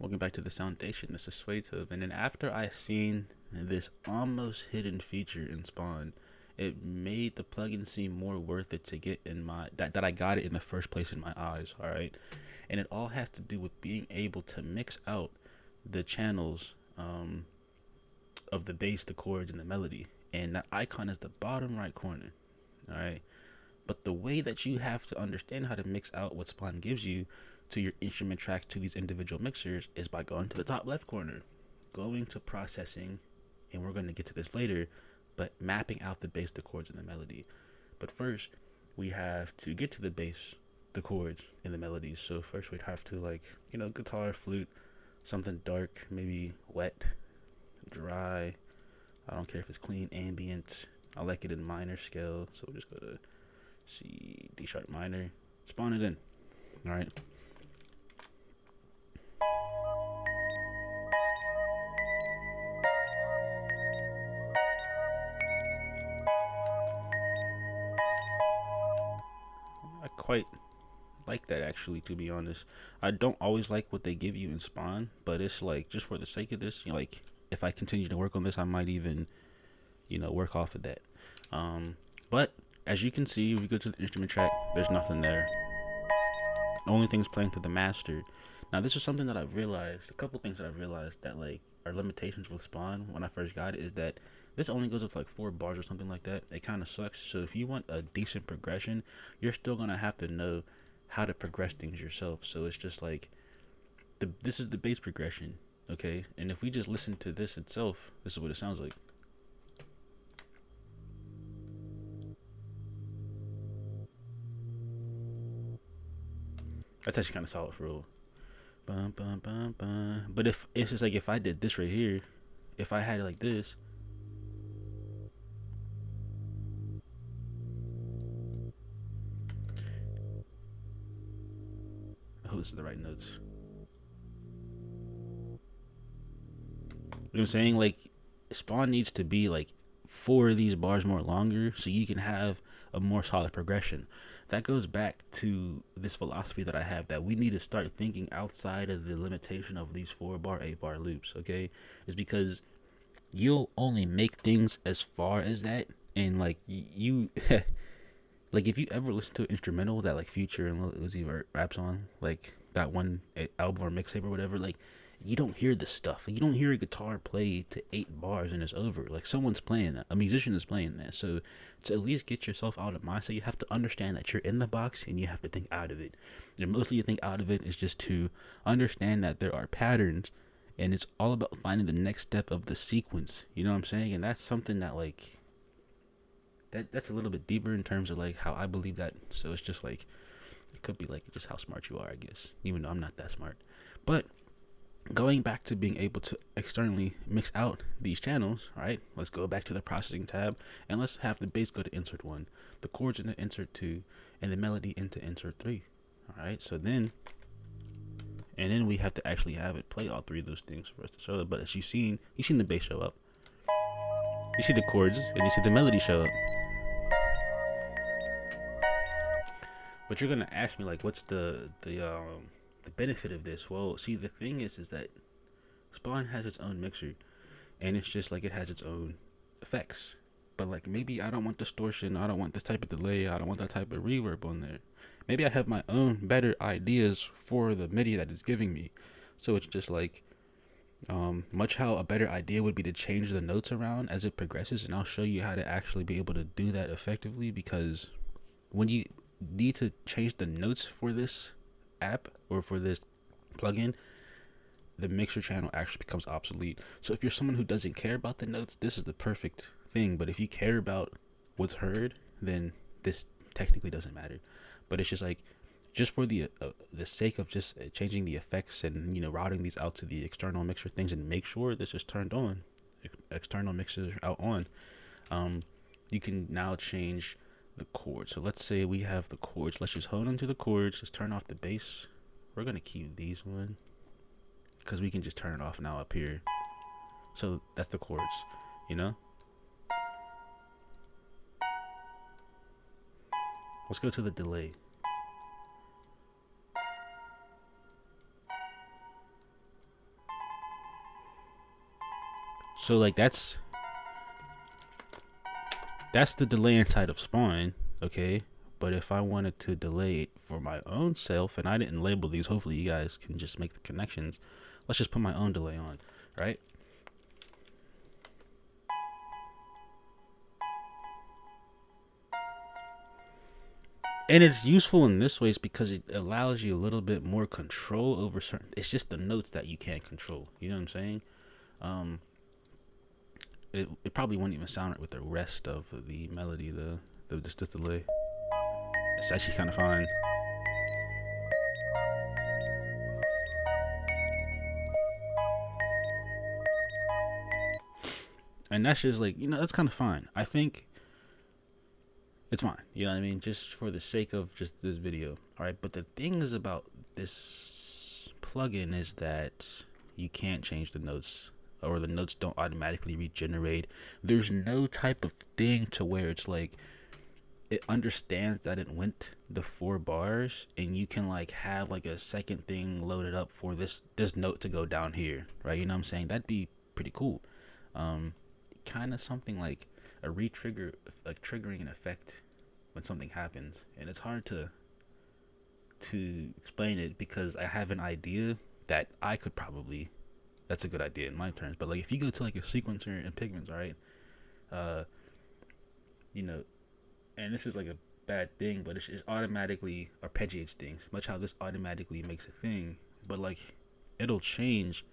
Welcome back to the Foundation. This is Swaytove, and then after I seen this almost hidden feature in Spawn, it made the plugin seem more worth it to get in my that I got it in the first place in my eyes. All right, and it all has to do with being able to mix out the channels of the bass, the chords, and the melody. And that icon is the bottom right corner. All right, but the way that you have to understand how to mix out what Spawn gives you to your instrument track to these individual mixers is by going to the top left corner, going to processing, and we're going to get to this later, but mapping out the bass, the chords, and the melody. But first, we have to get to the bass, the chords, and the melodies. So first we'd have to guitar, flute, something dark, maybe wet, dry. I don't care if it's clean, ambient. I like it in minor scale, so we'll just go to C, D sharp minor, spawn it in. All right. I quite like that actually, to be honest. I don't always like what they give you in Spawn, but it's like just for the sake of this, like if I continue to work on this, I might even work off of that. But as you can see, if you go to the instrument track, there's nothing there. The only thing's playing through the master. Now this is something that I've realized, a couple things that I've realized that like are limitations with Spawn when I first got it, is that this only goes up to like 4 bars or something like that. It kind of sucks. So if you want a decent progression, you're still gonna have to know how to progress things yourself. So it's just like this is the bass progression, okay? And if we just listen to this itself, this is what it sounds like. That's actually kind of solid for real. Bum, bum, bum, bum. But if it's just like if I did this right here, if I had it like this, I hope this is the right notes. You know what I'm saying? Like, Spawn needs to be like 4 of these bars more longer so you can have a more solid progression. That goes back to this philosophy that I have, that we need to start thinking outside of the limitation of these 4 bar, 8 bar loops, okay? Is because you'll only make things as far as that, and like you like if you ever listen to an instrumental that like Future and Lil Uzi Vert raps on, like that one album or mixtape or whatever, like you don't hear this stuff. You don't hear a guitar play to 8 bars and it's over. Like someone's playing that. A musician is playing that. So to at least get yourself out of mindset, you have to understand that you're in the box and you have to think out of it. And mostly you think out of it is just to understand that there are patterns, and it's all about finding the next step of the sequence. You know what I'm saying? And that's something that like that's a little bit deeper in terms of like how I believe that. So it's just like it could be like just how smart you are, I guess. Even though I'm not that smart. But going back to being able to externally mix out these channels, right? Let's go back to the processing tab and let's have the bass go to insert 1, the chords into insert 2, and the melody into insert 3. All right. So then we have to actually have it play all 3 of those things for us to show it. But as you've seen the bass show up, you see the chords, and you see the melody show up. But you're gonna ask me like, what's the benefit of this? Well, see, the thing is that Spawn has its own mixer, and it's just like it has its own effects. But like maybe I don't want distortion, I don't want this type of delay, I don't want that type of reverb on there. Maybe I have my own better ideas for the MIDI that it's giving me. So it's just like much how a better idea would be to change the notes around as it progresses, and I'll show you how to actually be able to do that effectively. Because when you need to change the notes for this app or for this plugin, the mixer channel actually becomes obsolete. So if you're someone who doesn't care about the notes, this is the perfect thing. But if you care about what's heard, then this technically doesn't matter. But it's just like, just for the sake of just changing the effects and routing these out to the external mixer things and make sure this is turned on, external mixers out on, you can now change the chords. So let's say we have the chords. Let's just hold on to the chords. Let's turn off the bass. We're gonna keep these one because we can just turn it off now up here. So that's the chords, Let's go to the delay. So like that's the delay inside of Spawn, okay? But if I wanted to delay it for my own self, and I didn't label these, hopefully you guys can just make the connections. Let's just put my own delay on, right? And it's useful in this way because it allows you a little bit more control over certain. It's just the notes that you can't control. You know what I'm saying? Um, it probably won't even sound right with the rest of the melody. The delay. It's actually kind of fine. And that's just like, that's kind of fine. I think it's fine. You know what I mean? Just for the sake of just this video. All right. But the thing is about this plugin is that you can't change the notes, or the notes don't automatically regenerate. There's no type of thing to where it's like it understands that it went the 4 bars, and you can like have like a second thing loaded up for this note to go down here, right? You know what I'm saying? That'd be pretty cool. Kind of something like a retrigger, like triggering an effect when something happens, and it's hard to explain it because I have an idea that I could probably, that's a good idea in my terms, but like if you go to like a sequencer in Pigments, all right, you know, and this is like a bad thing, but it automatically arpeggiates things, much how this automatically makes a thing, but like it'll change,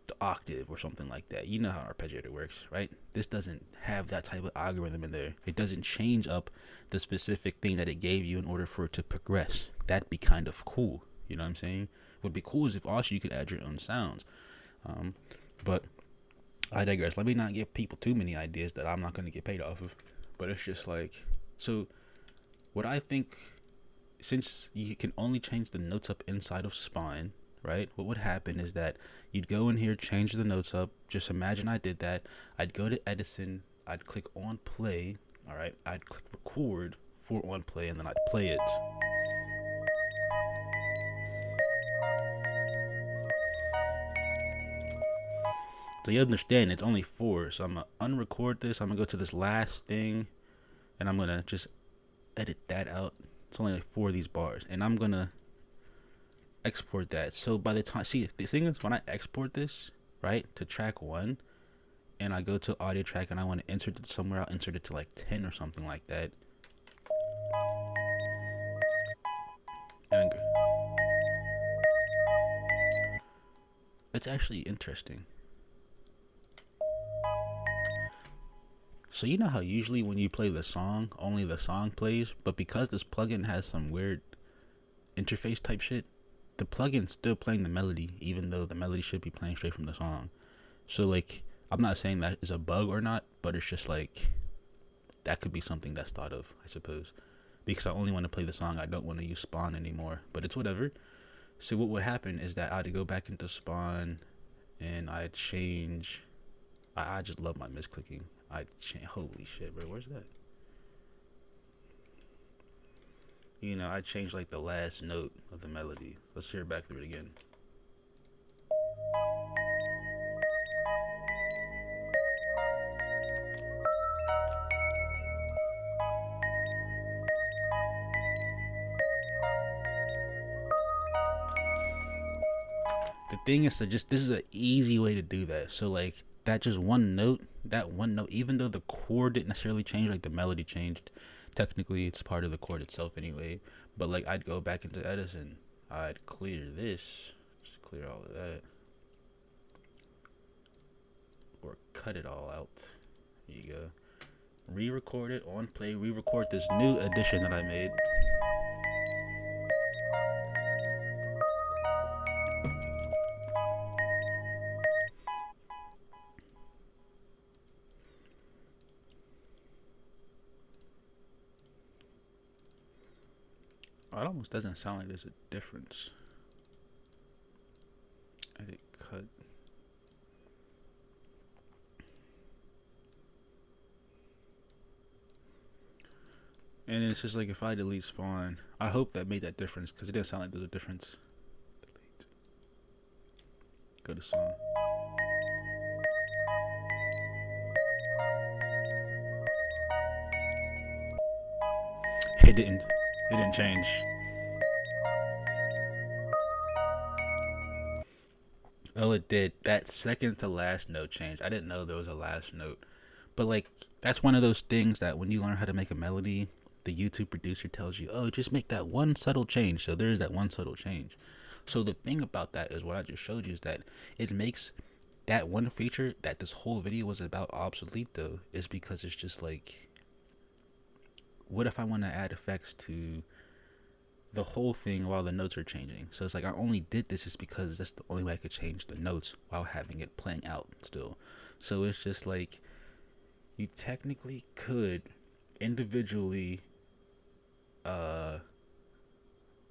the octave or something like that. You know how arpeggiator works, right? This doesn't have that type of algorithm in there. It doesn't change up the specific thing that it gave you in order for it to progress. That'd be kind of cool. You know what I'm saying? What would be cool is if also you could add your own sounds. But I digress. Let me not give people too many ideas that I'm not going to get paid off of. But it's just like, so what I think, since you can only change the notes up inside of Spine, right? What would happen is that you'd go in here, change the notes up. Just imagine I did that. I'd go to Edison. I'd click on play. All right. I'd click record for on play, and then I'd play it. So you understand it's only 4. So I'm going to unrecord this. I'm going to go to this last thing, and I'm going to just edit that out. It's only like 4 of these bars. And I'm going to export that. So by the time, see, the thing is, when I export this, right, to track 1, and I go to audio track and I want to insert it somewhere, I'll insert it to like 10 or something like that. And it's actually interesting. So you know how usually when you play the song, only the song plays, but because this plugin has some weird interface type shit, the plugin's still playing the melody, even though the melody should be playing straight from the song. So like, I'm not saying that is a bug or not, but it's just like, that could be something that's thought of, I suppose. Because I only want to play the song, I don't want to use Spawn anymore, but it's whatever. So what would happen is that I'd go back into Spawn, and I'd change, I just love my misclicking. I'd change, holy shit, bro, where's that? I changed like the last note of the melody. Let's hear it back through it again. The thing is, this is an easy way to do that. So like that one note, even though the chord didn't necessarily change, like the melody changed, technically it's part of the chord itself anyway. But like I'd go back into Edison, I'd clear this, just clear all of that, or cut it all out. There you go. Re-record it on play. Re-record this new addition that I made. It almost doesn't sound like there's a difference. Edit, cut. And it's just like if I delete Spawn, I hope that made that difference because it didn't sound like there's a difference. Delete. Go to song. It didn't. It didn't change. Oh, it did. That second to last note changed. I didn't know there was a last note. But like that's one of those things that when you learn how to make a melody, the YouTube producer tells you, "Oh, just make that one subtle change." So there's that one subtle change. So the thing about that is what I just showed you is that it makes that one feature that this whole video was about obsolete though is because it's just like what if I want to add effects to the whole thing while the notes are changing? So it's like I only did this just because that's the only way I could change the notes while having it playing out still. So it's just like you technically could individually uh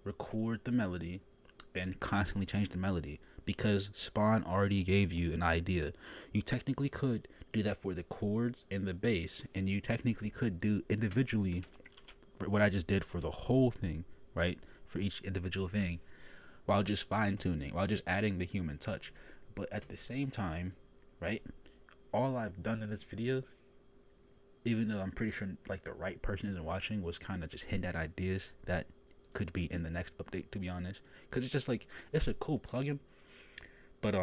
record the melody and constantly change the melody because Spawn already gave you an idea. You technically could do that for the chords and the bass, and you technically could do individually what I just did for the whole thing, right? For each individual thing, while just fine tuning, while just adding the human touch. But at the same time, right? All I've done in this video, even though I'm pretty sure like the right person isn't watching, was kind of just hint at ideas that could be in the next update, to be honest, because it's just like it's a cool plugin, but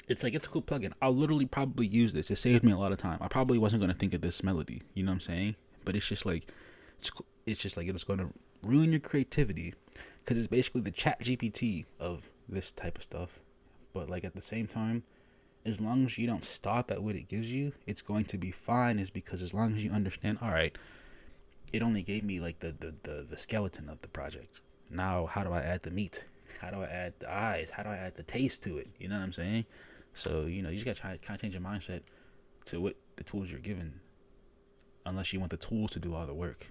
it's like it's a cool plugin. I'll literally probably use this. It saved me a lot of time. I probably wasn't gonna think of this melody, you know what I'm saying? But it's just like it's just like it's gonna ruin your creativity because it's basically the chat GPT of this type of stuff. But like at the same time, as long as you don't stop at what it gives you, it's going to be fine. Is because as long as you understand, all right, it only gave me like the skeleton of the project. Now how do I add the meat? How do I add the eyes? How do I add the taste to it? You know what I'm saying? So you know you just gotta try to kind of change your mindset to what the tools you're given, unless you want the tools to do all the work.